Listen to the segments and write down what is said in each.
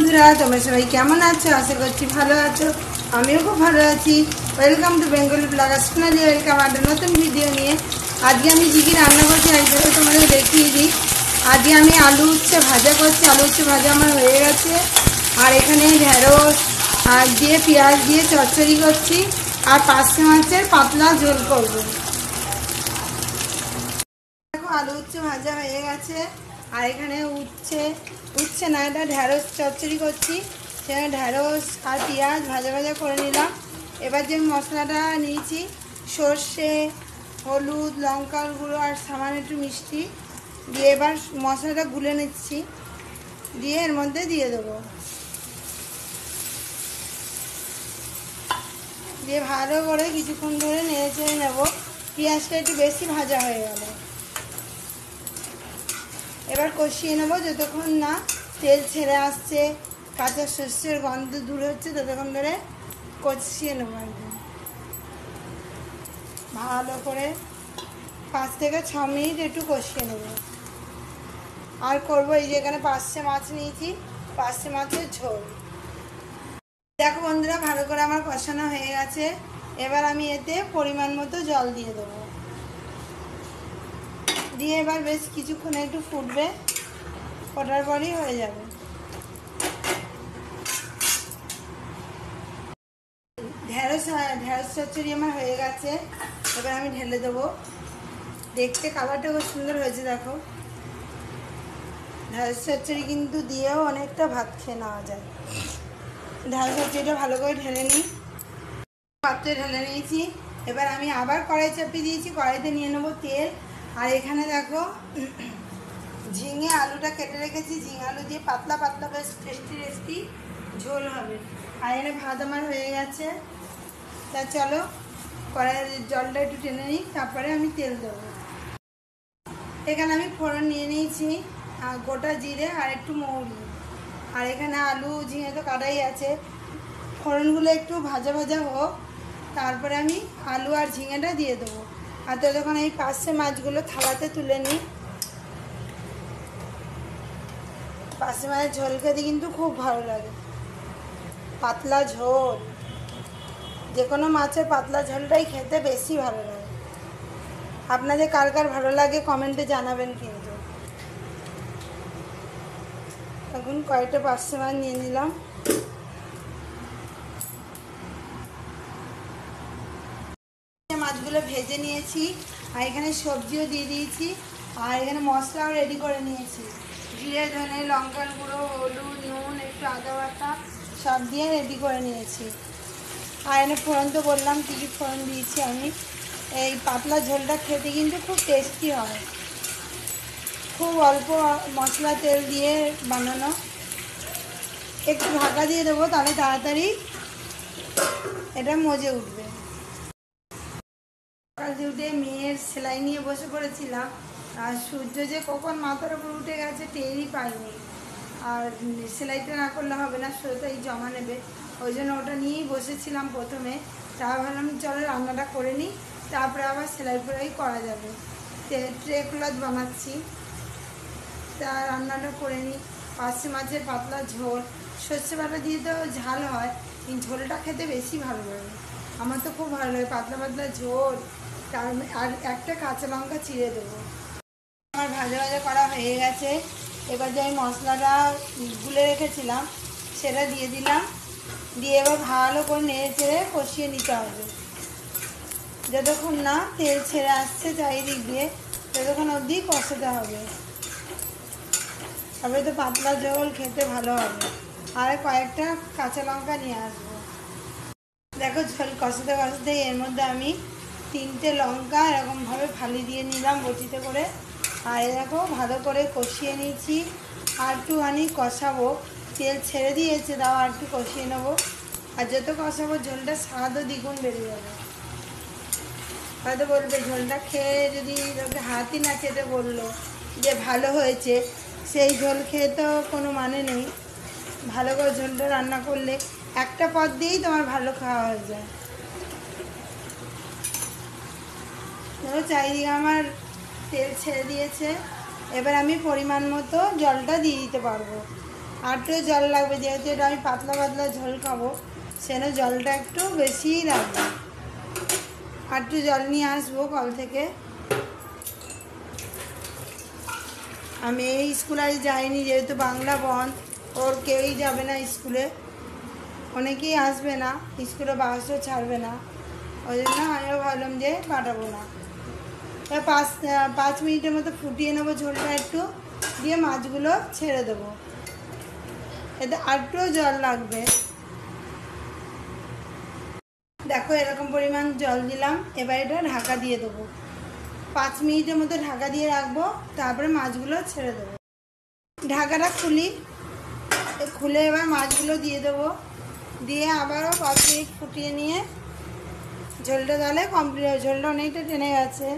বন্ধুরা, তোমরা সবাই কেমন আছো? আশা করছি ভালো আছো। আমিও খুব ভালো আছি। Welcome to Bengali blogger Sonali. Welcome একটা নতুন ভিডিও নিয়ে। আজকে আমি কী কী রান্না করছি একসাথে তোমাদের দেখিয়ে দিই। আজকে আমি আলু উচ্ছে ভাজা করছি। আলু উচ্ছে ভাজা আমার হয়ে গেছে। আর এখানে ঢেঁড়স আর দিয়ে পেঁয়াজ দিয়ে চচ্চড়ি করছি। আর পার্শে মাছের পাতলা ঝোল করবো। দেখো আলু উচ্ছে ভাজা হয়ে গেছে। আর এখানে উচ্ছে না, এটা ঢেঁড়স চচ্চড়ি করছি। সেখানে ঢেঁড়স আর পেঁয়াজ ভাজা ভাজা করে নিলাম। এবার যে মশলাটা নিয়েছি, সর্ষে, হলুদ, লঙ্কার গুঁড়ো আর সামান্য একটু মিষ্টি দিয়ে এবার মশলাটা গুলে নিচ্ছি, দিয়ে এর মধ্যে দিয়ে দেবো। দিয়ে ভালো করে কিছুক্ষণ ধরে নেড়ে চেড়ে নেবো। পেঁয়াজটা একটু বেশি ভাজা হয়ে গেল। এবার কষিয়ে নেব যতক্ষণ না তেল ছেড়ে আসছে, কাঁচা সর্ষের গন্ধ দূর হচ্ছে, ততক্ষণ ধরে কষিয়ে নেব। একদম ভালো করে 5 থেকে 6 মিনিট একটু কষিয়ে নেব। আর করবো এই যে এখানে পার্শে মাছ নিয়েছি, পার্শে মাছের ঝোল। দেখো বন্ধুরা, ভালো করে আমার কষানো হয়ে গেছে। এবার আমি এতে পরিমাণ মতো জল দিয়ে দেবো। দিয়ে এবার বেশ কিছুক্ষণ একটু ফুটবে, ফোটার পরই হয়ে যাবে। ঢেঁড়স চচ্চড়ি আমার হয়ে গেছে। এবার আমি ঢেলে দেবো। দেখতে কালারটা খুব সুন্দর হয়েছে। দেখো, ঢেঁড়স চচ্চড়ি কিন্তু দিয়েও অনেকটা ভাত খেয়ে নেওয়া যায়। ঢেঁড়স চচ্চড়িটা ভালো করে ঢেলে নিই। পাত্রে ঢেলে নিয়েছি। এবার আমি আবার কড়াই চাপিয়ে দিয়েছি। কড়াইতে নিয়ে নেবো তেল। আর এখানে দেখো ঝিঙে আলুটা কেটে রেখেছি। ঝিঙে আলু দিয়ে পাতলা পাতলা বেশ টেস্টি ঝোল হবে। আর এখানে ভাত আমার হয়ে গেছে। তা চলো কড়াইয়ের জলটা একটু টেনে নিই, তারপরে আমি তেল দেবো। এখানে আমি ফোড়ন নিয়ে নিয়েছি, গোটা জিরে আর একটু মৌরি। আর এখানে আলু ঝিঙে তো কাটাই আছে। ফোড়নগুলো একটু ভাজা ভাজা হোক, তারপরে আমি আলু আর ঝিঙেটা দিয়ে দেবো। আর ততক্ষণ এই পার্শে মাছগুলো থালাতে তুলে নিই। পার্শে মাছের ঝোল খেতে কিন্তু খুব ভালো লাগে। পাতলা ঝোল, যে কোনো মাছের পাতলা ঝোলটাই খেতে বেশি ভালো লাগে। আপনাদের কার কার ভালো লাগে কমেন্টে জানাবেন কিন্তু। এখন কয়েকটা পার্শে মাছ নিয়ে নিলাম। মাছগুলো ভেজে নিয়েছি। আর এখানে সবজিও দিয়ে দিয়েছি। আর এখানে মশলাও রেডি করে নিয়েছি। জিরে, ধনে, লঙ্কার গুঁড়ো, হলুদ, নুন, একটু আদা বাটা সব দিয়ে রেডি করে নিয়েছি। আর এখানে ফোড়ন তো বললাম কী কী ফোড়ন দিয়েছি আমি। এই পাতলা ঝোলটা খেতে কিন্তু খুব টেস্টি হয়। খুব অল্প মশলা তেল দিয়ে বানানো। একটু ঢাকা দিয়ে দেবো, তাহলে তাড়াতাড়ি এটা মজে উঠবে। সকাল উঠে মেয়ের সেলাই নিয়ে বসে পড়েছিলাম। আর সূর্য যে কখন মাথার উপর উঠে গেছে টেরই পাইনি। আর সেলাইটা না করলে হবে না, সোজাই জমা নেবে। ওই জন্য ওটা নিয়েই বসেছিলাম প্রথমে। তা ভাবলাম চলো রান্নাটা করে নিই, তারপরে আবার সেলাই ফেলাই করা যাবে। ট্রে ক্লথ বানাচ্ছি, তা রান্নাটা করে নিই। পার্শে মাছের পাতলা ঝোল, সর্ষে বাটা দিয়ে তো ঝাল হয়, কিন্তু ঝোলটা খেতে বেশি ভালো লাগে। আমার তো খুব ভালো লাগে পাতলা পাতলা ঝোল। আর একটা কাঁচা লঙ্কা চিড়ে দেবো। আমার ভাজা ভাজা করা হয়ে গেছে। এবার যে আমি মশলাটা গুলে রেখেছিলাম সেটা দিয়ে দিলাম। দিয়ে এবার ভালো করে নেড়ে চেড়ে কষিয়ে নিতে হবে। যতক্ষণ না তেল ছেড়ে আসছে চারিদিক দিয়ে, ততক্ষণ অবধি কষাতে হবে। তবে তো পাতলা ঝোল খেতে ভালো হবে। আর কয়েকটা কাঁচা লঙ্কা নিয়ে আসবো। দেখো ঝোল কষাতে কষাতে এর মধ্যে আমি 3টে লঙ্কা এরকমভাবে ফালি দিয়ে নিলাম বটিতে করে। আর দেখো ভালো করে কষিয়ে নিয়েছি। আর একটুখানি কষাবো, তেল ছেড়ে দিয়েছে, দাও আর একটু কষিয়ে নেবো। আর যত কষাবো ঝোলটা স্বাদও দ্বিগুণ বেড়ে যাবে। হয়তো বলবে ঝোলটা খেয়ে যদি হাতই না খেতে বললো যে ভালো হয়েছে, সেই ঝোল খেয়ে তো কোনো মানে নেই। ভালো করে ঝোলটা রান্না করলে একটা পদ দিয়েই তোমার ভালো খাওয়া হয়ে যায়। ধরো চারিদিকে আমার তেল ছেড়ে দিয়েছে। এবার আমি পরিমাণ মতো জলটা দিয়ে দিতে পারবো। আর একটু জল লাগবে, যেহেতু এটা আমি পাতলা পাতলা ঝোল খাবো সেজন্য জলটা একটু বেশিই লাগবে। আর একটু জল নিয়ে আসবো কল থেকে। আমি এই স্কুল আজ যাইনি, যেহেতু বাংলা বন্ধ, ওর কেউই যাবে না স্কুলে, অনেকেই আসবে না স্কুলে, বাসও ছাড়বে না, ওই জন্য আমিও ভাবলাম যে পাঠাবো না। 5 মিনিটের মতো ফুটিয়ে নেবো ঝোলটা একটু, দিয়ে মাছগুলো ছেড়ে দেবো। এতে আর একটু জল লাগবে। দেখো এরকম পরিমাণ জল দিলাম। এবার এটা ঢাকা দিয়ে দেবো, 5 মিনিটের মতো ঢাকা দিয়ে রাখবো, তারপরে মাছগুলো ছেড়ে দেবো। ঢাকাটা খুলে এবার মাছগুলো দিয়ে দেবো, দিয়ে আবারও 5 মিনিট ফুটিয়ে নিয়ে ঝোলটা তাহলে কমপ্লিট। ঝোলটা অনেকটা টেনে গেছে,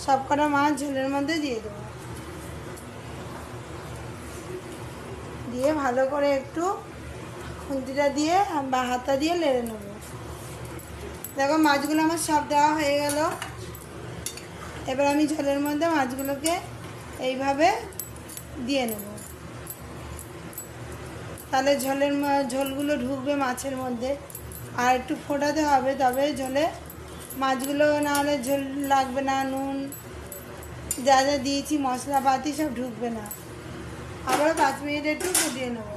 সব কটা মাছ ঝোলের মধ্যে দিয়ে দেবো, দিয়ে ভালো করে একটু খুন্তিটা দিয়ে বা হাতা দিয়ে নেড়ে নেব। দেখো মাছগুলো আমার সব দেওয়া হয়ে গেল। এবার আমি ঝোলের মধ্যে মাছগুলোকে এইভাবে দিয়ে নেব, তাহলে ঝোলগুলো ঢুকবে মাছের মধ্যে। আর একটু ফোটাতে হবে, তবে ঝোলে মাছগুলো, না হলে ঝোল লাগবে না, নুন যা যা দিয়েছি মশলাপাতি সব ঢুকবে না। আবার 5 মিনিট একটু ফুটিয়ে নেব।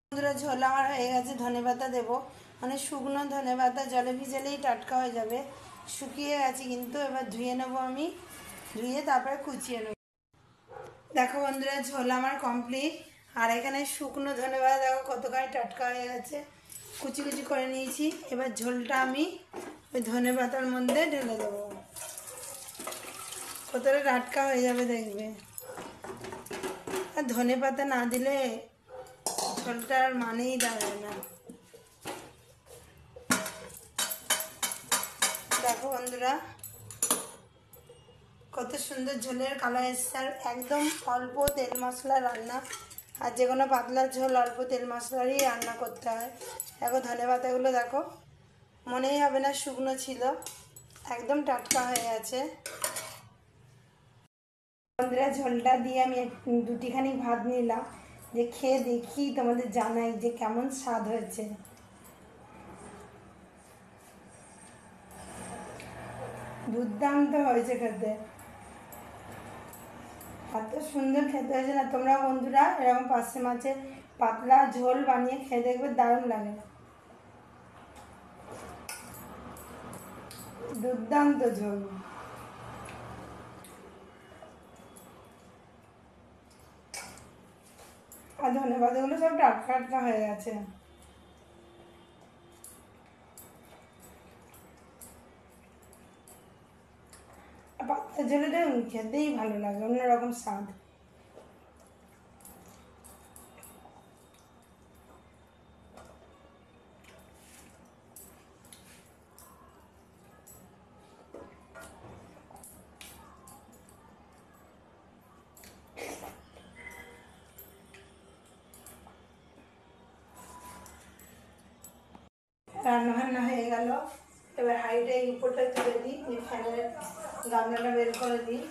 বন্ধুরা ঝোল আমার হয়ে গেছে। ধনেপাতা দেবো, মানে শুকনো ধনেপাতা, জলে ভিজালেই টাটকা হয়ে যাবে। শুকিয়ে গেছে কিন্তু, এবার ধুয়ে নেবো আমি, ধুয়ে তারপরে কুচিয়ে নেব। দেখো বন্ধুরা ঝোল আমার কমপ্লিট। আর এখানে শুকনো ধনেপাতা দেখো কতখানি টাটকা হয়ে গেছে, কুচি কুচি করে নিয়েছি। এবার ঝোলটা আমি ওই ধনেপাতার মধ্যে ঢেলে দেবো, কতটা টাটকা হয়ে যাবে দেখবে। আর ধনেপাতা না দিলে ঝোলটার মানেই দাঁড়ায় না। দেখো বন্ধুরা কত সুন্দর ঝোলের কালার এসছে, আর একদম অল্প তেল মশলা রান্না। আর যে কোনো পাতলা ঝোল অল্প তেল মশলারই রান্না করতে হয়। দেখো ধনেপাতাগুলো দেখো, মনেই হবে না শুকনো ছিল, একদম টাটকা হয়ে আছে। বন্ধুরা ঝোলটা দিয়ে আমি দুটিখানি ভাত নিলাম, যে খেয়ে দেখি তোমাদের জানাই যে কেমন স্বাদ হয়েছে। দুর্দান্ত হয়েছে খেতে, এত সুন্দর খেতে হয়েছে না। তোমরা বন্ধুরা এরকম পার্শে মাছের পাতলা ঝোল বানিয়ে খেয়ে দেখবে, দারুণ লাগে, দুর্দান্ত ঝোল। আর ধনেপাতাগুলো সব টাটকা টাটকা হয়ে গেছে। পাতলা ঝোলটা খেতেই ভালো লাগে, অন্যরকম স্বাদ। রান্না বান্না হয়ে গেল। এবার হাঁড়িটা এই উপরটা তুলে দিই, ফ্যানের গামলাটা বের করে দিই,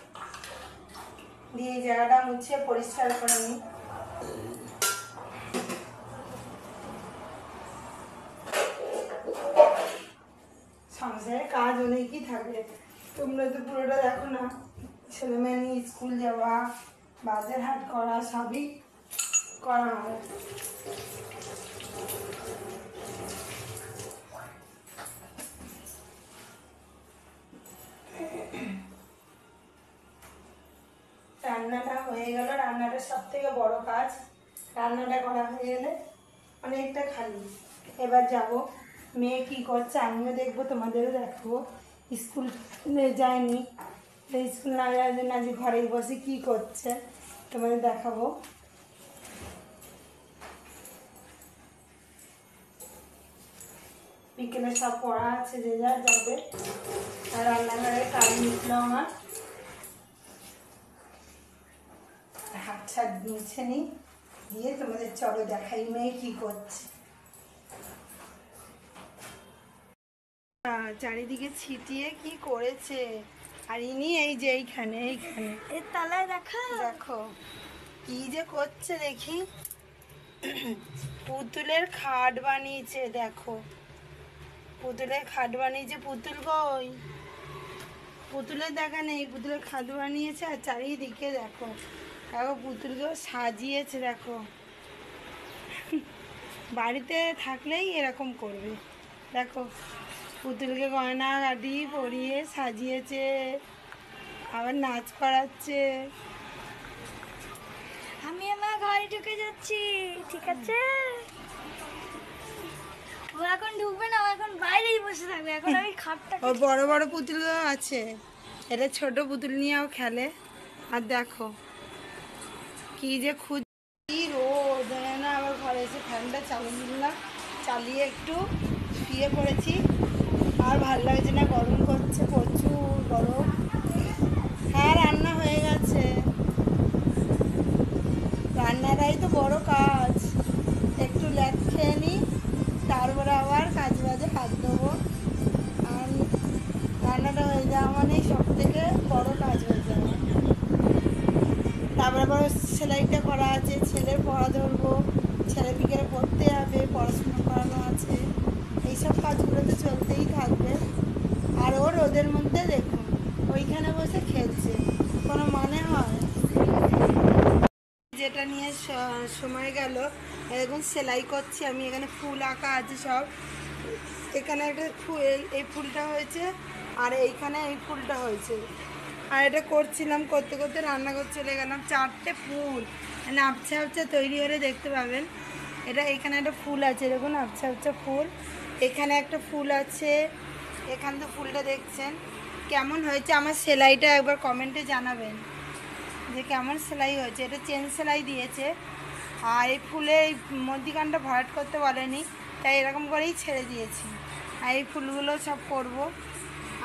দিয়ে এই জায়গাটা মুছে পরিষ্কার করে নিই। সংসারে কাজ অনেকই থাকে, তোমরা তো পুরোটা দেখো না। ছেলেমেয়ে নিয়ে স্কুল যাওয়া, বাজার হাট করা, সবই করা হয়। রান্নাটা হয়ে গেল, রান্নাটা সব থেকে বড় কাজ। রান্নাটা করা হয়ে গেলে অনেকটা খালি। এবার যাব, মেয়ে কী করছে আমিও দেখবো, তোমাদেরও দেখবো। স্কুল যায়নি, স্কুল না যাওয়ার জন্য আজ ঘরেই বসে কী করছে তোমাদের দেখাবো। বিকেলে সব পড়া আছে, যে যা যাবে। আর রান্নাঘরের কাজ মিটলো আমার, হাত ছাট মুছে নিই, দিয়ে তোমাদের চলো দেখাই মেয়ে কী করছে। চারিদিকে ছিটিয়ে কি করেছে, আর ইনি এই যে এইখানে এইখানে এর তলায় দেখো দেখো কি যে করছে দেখি। পুতুলের খাট বানিয়েছে দেখো, পুতুলের খাট বানিয়েছে। পুতুল কই? পুতুলের দেখা নেই, পুতুলের খাট বানিয়েছে। আর চারিদিকে দেখো দেখো পুতুলকেও সাজিয়েছে দেখো। বাড়িতে থাকলেই এরকম করবে দেখো, পুতুলকে গয়না গাটি পরিয়ে সাজিয়েছে, আবার নাচ করাচ্ছে। আমি আমার ঘরে ঢুকে যাচ্ছি, ঠিক আছে? ও এখন ঢুকবে না, ও এখন বাইরেই বসে থাকবে। এখন আমি খাটটা ওর বড় বড় পুতুলও আছে, এটা ছোট পুতুল নিয়েও খেলে। আর দেখো কি যে কি রোদ না, আবার ঘরে এসে ফ্যানটা চালিয়ে দিলাম, চালিয়ে একটু শুয়ে পড়েছি। আর ভালো লাগছে না, গরম করছে, প্রচুর গরম। হ্যাঁ রান্না হয়ে গেছে, রান্নাটাই তো বড় কাজ। একটু ল্যাট খেয়ে নিই, তারপরে আবার কাজ বাজে হাত দেবো। আর রান্নাটা হয়ে যাওয়া মানেই সব থেকে বড় কাজ হয়ে যাবে। তারপরে আবার সেলাইটা করা আছে, ছেলের পড়া ধরবো, ছেলে বিকেলে পড়তে যাবে, পড়াশোনা করানো আছে, এইসব কাজগুলো তো চলতেই থাকবে। আর ও রোদের মধ্যে দেখুন ওইখানে বসে খেলছে, কোনো মানে হয়? যেটা নিয়ে সময় গেল, এখন সেলাই করছি আমি। এখানে ফুল আঁকা আছে সব, এখানে একটা ফুল, এই ফুলটা হয়েছে, আর এইখানে এই ফুলটা হয়েছে। আর এটা করছিলাম, করতে করতে রান্নাঘর চলে গেলাম। 4টে ফুল মানে আবছা আবছা তৈরি হলে দেখতে পাবেন। এটা এখানে একটা ফুল আছে, দেখুন আবছা আবছা ফুল। এখানে একটা ফুল আছে, এখান তো ফুলটা দেখছেন। কেমন হয়েছে আমার সেলাইটা একবার কমেন্টে জানাবেন যে কেমন সেলাই হয়েছে। এটা চেন সেলাই দিয়েছে, আর এই ফুলের এই মধ্যিখানটা ভরাট করতে বলেনি, তাই এরকম করেই ছেড়ে দিয়েছি। আর এই ফুলগুলো সব করব।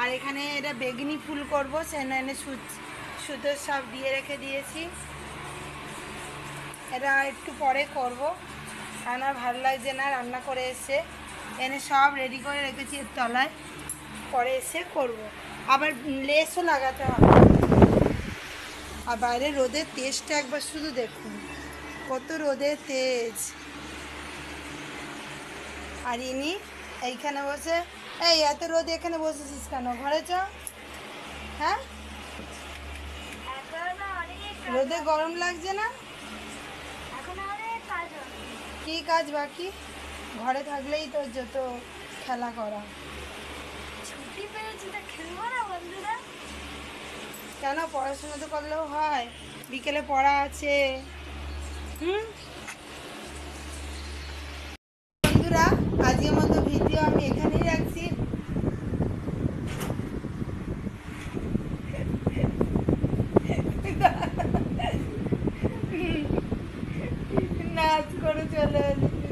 আর এখানে এটা বেগনি ফুল করব, সেখানে সুতোর সব দিয়ে রেখে দিয়েছি। এটা একটু পরে করব, কারণ আর ভালো লাগছে না রান্না করে এসে। এনে সব রেডি করে রেখেছি এর তলায়, পরে এসে করব। আবার লেসও লাগাতে হবে। আর বাইরে রোদের তেজটা একবার শুধু দেখুন, কত রোদের তেজ। আর ইনি এইখানে বসে, এই এত রোদ এখানে বসেছিস কেন? ঘরে চ। হ্যাঁ রোদে গরম লাগছে না? কি কাজ বাকি? ঘরে থাকলেই তো যত খেলা করা। ছুটি পেয়েছি তা খেলবো না বন্ধুরা? কেন, পড়াশোনা তো করলেও হয়, বিকেলে পড়া আছে। বন্ধুরা আজকের মতো ভিডিও আমি এখানেই রাখছি। নাচ করে চলে এসেছি,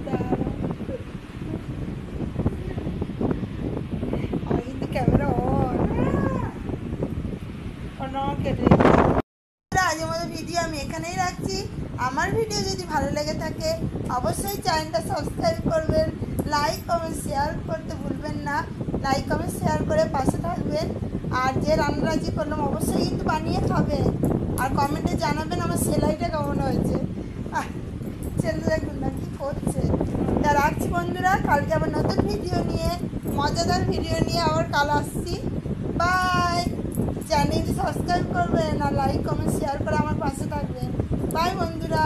আমি কিন্তু ক্যামেরা অন কেটে। আজকের মতো ভিডিও আমি এখানেই রাখছি। আমার ভিডিও যদি ভালো লেগে থাকে অবশ্যই চ্যানেলটা সাবস্ক্রাইব করবেন, লাইক কমেন্ট শেয়ার করতে ভুলবেন না। লাইক কমেন্ট শেয়ার করে পাশে থাকবেন। আর যে রান্নারাজি করলাম অবশ্যই কিন্তু বানিয়ে খাবেন, আর কমেন্টে জানাবেন আমার সেলাইটা কেমন হয়েছে। ছেলে দেখুন না কী করছে। তা রাখছি বন্ধুরা, কালকে আবার নতুন ভিডিও নিয়ে, মজাদার ভিডিও নিয়ে আবার কাল আসছি। বাই। চ্যানেলটি সাবস্ক্রাইব করবেন আর লাইক কমেন্ট শেয়ার করে আমার পাশে থাকবেন। বাই বন্ধুরা।